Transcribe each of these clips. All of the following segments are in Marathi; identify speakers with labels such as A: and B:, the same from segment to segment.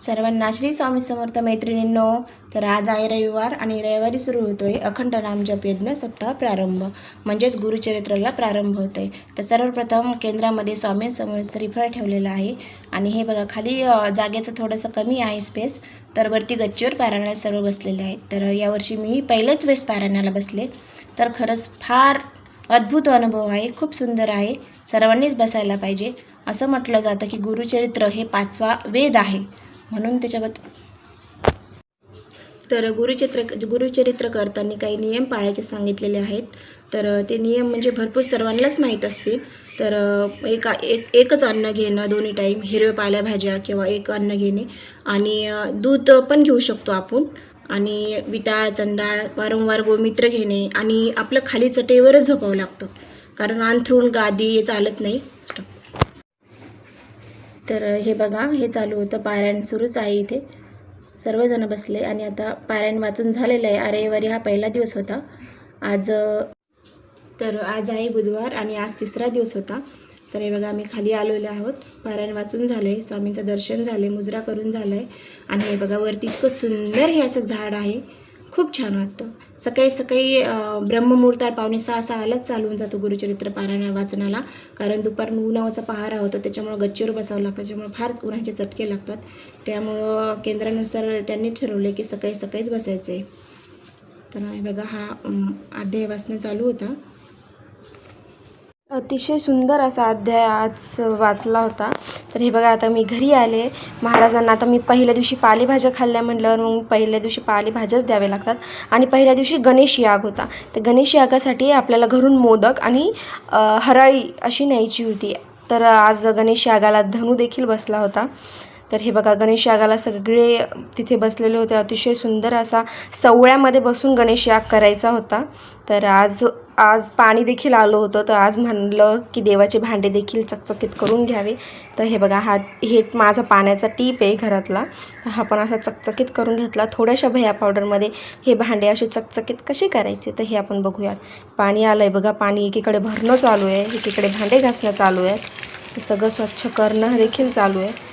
A: सर्वांना श्री स्वामी समर्थ मैत्रिणींनो. तर आज आहे रविवार आणि रविवारी सुरू होतोय अखंड नामजप यज्ञ सप्ताह प्रारंभ, म्हणजेच गुरुचरित्राला प्रारंभ होतोय. तर सर्वप्रथम केंद्रामध्ये स्वामी समोर श्रीफळ ठेवलेलं आहे आणि हे बघा खाली जागेचं थोडंसं कमी आहे स्पेस, तर वरती गच्चीवर पारायणाला सर्व बसलेले आहेत. तर यावर्षी मी पहिल्याच वेळेस पारायणाला बसले, तर खरंच फार अद्भुत अनुभव आहे, खूप सुंदर आहे. सर्वांनीच बसायला पाहिजे. असं म्हटलं जातं की गुरुचरित्र हे 5वा वेद आहे, म्हणून त्याच्याबद्दल तर गुरुचरित्र करताना काही नियम पाळायचे सांगितलेले आहेत. तर ते नियम म्हणजे भरपूर सर्वांनाच माहीत असतील. तर एकच अन्न घेणं, दोन्ही टाईम हिरव्या पालेभाज्या किंवा एक अन्न घेणे आणि दूध पण घेऊ शकतो आपण, आणि विटाळ चंडाळ वारंवार गोमित्र घेणे आणि आपलं खाली चटईवरच झोपावं लागतं, कारण अंथरूण गादी हे चालत नाही. तर हे बघा, हे चालू होतं, पारायण सुरूच आहे. इथे सर्वजण बसले आणि आता पारायण वाचून झालेलं आहे. रविवारी हा पहिला दिवस होता. आज आहे बुधवार आणि आज तिसरा दिवस होता. तर हे बघा, आम्ही खाली आलेलो आहोत. पारायण वाचून झालं आहे, स्वामींचं दर्शन झालं आहे, मुजरा करून झालं आहे. आणि हे बघा, वरती इतकं सुंदर हे असं झाड आहे, खूप छान वाटतं. सकाळी सकाळी ब्रह्ममुहूर्तावर 5:45-6:00लाच चालवून जातो गुरुचरित्र पारायण वाचनाला, कारण दुपारून उन्हाचा पहारा होतो, त्याच्यामुळं गच्चीवर बसावं लागतं, त्याच्यामुळे फार उन्हाचे चटके लागतात. त्यामुळं केंद्रानुसार त्यांनी ठरवले की सकाळी सकाळीच बसायचं आहे. तर हे बघा, हा अध्याय वाचणं चालू होता. अतिशय सुंदर असा अध्याय आज वाचला होता. तर हे बघा, आता मी घरी आले. महाराजांना आता मी पहिल्या दिवशी पालेभाज्या खाल्ल्या म्हटल्यावर मग पहिल्या दिवशी पालेभाज्याच द्यावे लागतात. आणि पहिल्या दिवशी गणेश याग होता. तर गणेश यागासाठी आपल्याला घरून मोदक आणि हराळी अशी न्यायची होती. तर आज गणेश यागाला धनू देखील बसला होता. तर हे बघा, गणेश यागाला सगळे तिथे बसलेले होते. अतिशय सुंदर असा सवळ्यामध्ये बसून गणेश याग करायचा होता. तर आज पाणी देखील आलं होतं. तर आज म्हणलं की देवाचे भांडे देखील चकचकीत करून घ्यावे. तर हे बघा, हे माझा पाण्याचा टीप आहे घरातला. तर हा पण असा चकचकीत करून घेतला. थोड्याशा भया पावडरमध्ये हे भांडे असे चकचकीत कसे करायचे तर हे आपण बघूयात. पाणी आलं आहे बघा, पाणी एकीकडे भरणं चालू आहे, एकीकडे भांडे घासणं चालू आहे. हे सगळं स्वच्छ करणं देखील चालू आहे.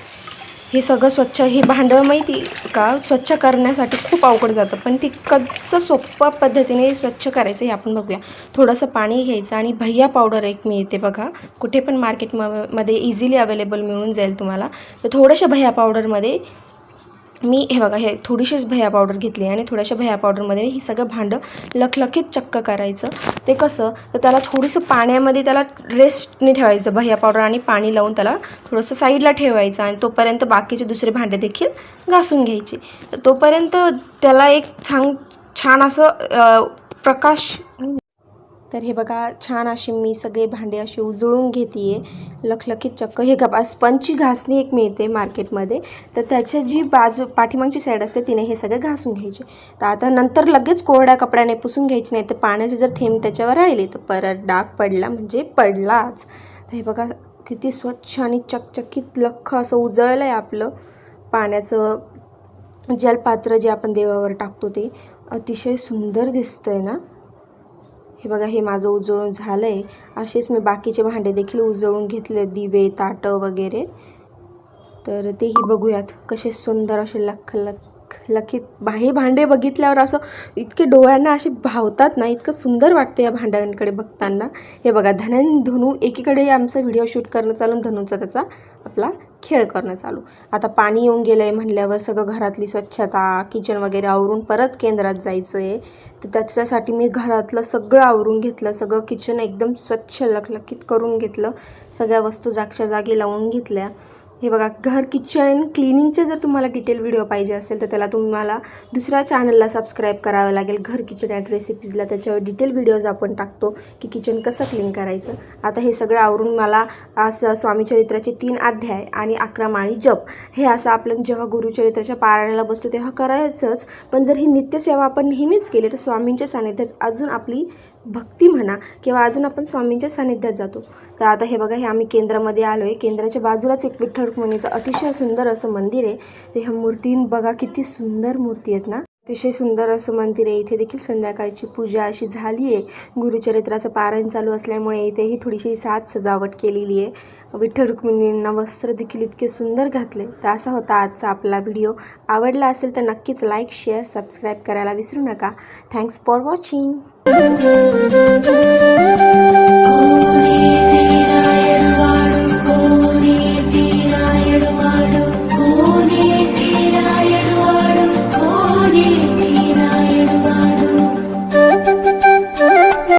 A: हे सगळं स्वच्छ, हे भांडं माहिती का स्वच्छ करण्यासाठी खूप अवघड जातं, पण ती कसं सोप्या पद्धतीने स्वच्छ करायचं हे आपण बघूया. थोडंसं पाणी घ्यायचं आणि भैया पावडर एक मिळते बघा, कुठे पण मार्केटमध्ये इझिली अवेलेबल मिळून जाईल तुम्हाला. तर थोड्याशा भैया पावडरमध्ये मी हे बघा, हे थोडीशीच भैया पावडर घेतली आणि थोड्याशा भैया पावडरमध्ये हे सगळं भांडं लखलखीत चक्क करायचं. ते कसं, तर त्याला थोडंसं पाण्यामध्ये त्याला रेस्टने ठेवायचं, भैया पावडर आणि पाणी लावून त्याला थोडंसं साईडला ठेवायचं आणि तोपर्यंत बाकीचे दुसरे भांडे देखील घासून घ्यायचे. तर तोपर्यंत त्याला एक छान असं प्रकाश. तर हे बघा, छान असे मी सगळे भांडे असे उजळून घेते आहे लखलखीत चक्क. हे स्पंजची घासणी एक मिळते मार्केटमध्ये, तर त्याच्या जी बाजू पाठीमागची साईड असते तिने हे सगळे घासून घ्यायचे. तर आता नंतर लगेच कोरड्या कपड्याने पुसून घ्यायचे, नाही तर पाण्याचे जर थेंब त्याच्यावर राहिले तर परत डाग पडला म्हणजे पडलाच. तर हे बघा, किती स्वच्छ आणि चकचकीत लख्ख असं उजळलं आहे आपलं पाण्याचं जलपात्र जे आपण देवावर टाकतो ते. अतिशय सुंदर दिसतं आहे ना. हे बघा, हे माझं उजळून झालं आहे. असेच मी बाकीचे भांडे देखील उजळून घेतले, दिवे ताटं वगैरे. तर तेही बघूयात, कसे सुंदर असे लखलखीत हे भांडे बघितल्यावर असं इतके डोळ्यांना असे भावतात ना, इतकं सुंदर वाटतं या भांड्यांकडे बघताना. हे बघा, धनू एकीकडे आमचा व्हिडिओ शूट करणं चालू, धनूचा त्याचा आपला खेळ करणं चालू. आता पाणी येऊन गेलं आहे म्हणल्यावर सगळं घरातली स्वच्छता, किचन वगैरे आवरून परत केंद्रात जायचं आहे. तर त्याच्यासाठी मी घरातलं सगळं आवरून घेतलं, सगळं किचन एकदम स्वच्छ लखलखीत करून घेतलं, सगळ्या वस्तू जागच्या जागी लावून घेतल्या. हे बघा, घर किचन क्लिनिंगचे जर तुम्हाला डिटेल व्हिडिओ पाहिजे असेल तर त्याला तुम्हाला दुसऱ्या चॅनलला सबस्क्राईब करावं लागेल, घर किचन ॲट रेसिपीजला. त्याच्यावर डिटेल व्हिडिओज आपण टाकतो की किचन कसं क्लीन करायचं. आता हे सगळं आवरून मला आज स्वामीचरित्राचे 3 अध्याय आणि 11 माळी जप हे असं आपलं जेव्हा गुरुचरित्राच्या पारायणाला बसतो तेव्हा करायचंच. पण जर ही नित्यसेवा आपण नेहमीच केली तर स्वामींच्या सानिध्यात अजून आपली भक्ती म्हणा किंवा अजून आपण स्वामींच्या सानिध्यात जातो. तर आता हे बघा, हे आम्ही केंद्रामध्ये आलो आहे. केंद्राच्या बाजूलाच एक विठ्ठल रुक्मिणीचं अतिशय सुंदर असं मंदिर आहे. ते ह्या मूर्ती बघा, किती सुंदर मूर्ती आहेत ना. अतिशय सुंदर असं मंदिर आहे. इथे देखील संध्याकाळची पूजा अशी झाली आहे. गुरुचरित्राचं पारायण चालू असल्यामुळे इथेही थोडीशी साज सजावट केलेली आहे विठ्ठल रुक्मिणींना वस्त्र देखील इतके सुंदर घातले. तर असा होता आजचा आपला व्हिडिओ. आवडला असेल तर नक्कीच लाईक, शेअर, सबस्क्राईब करायला विसरू नका. Thanks for watching.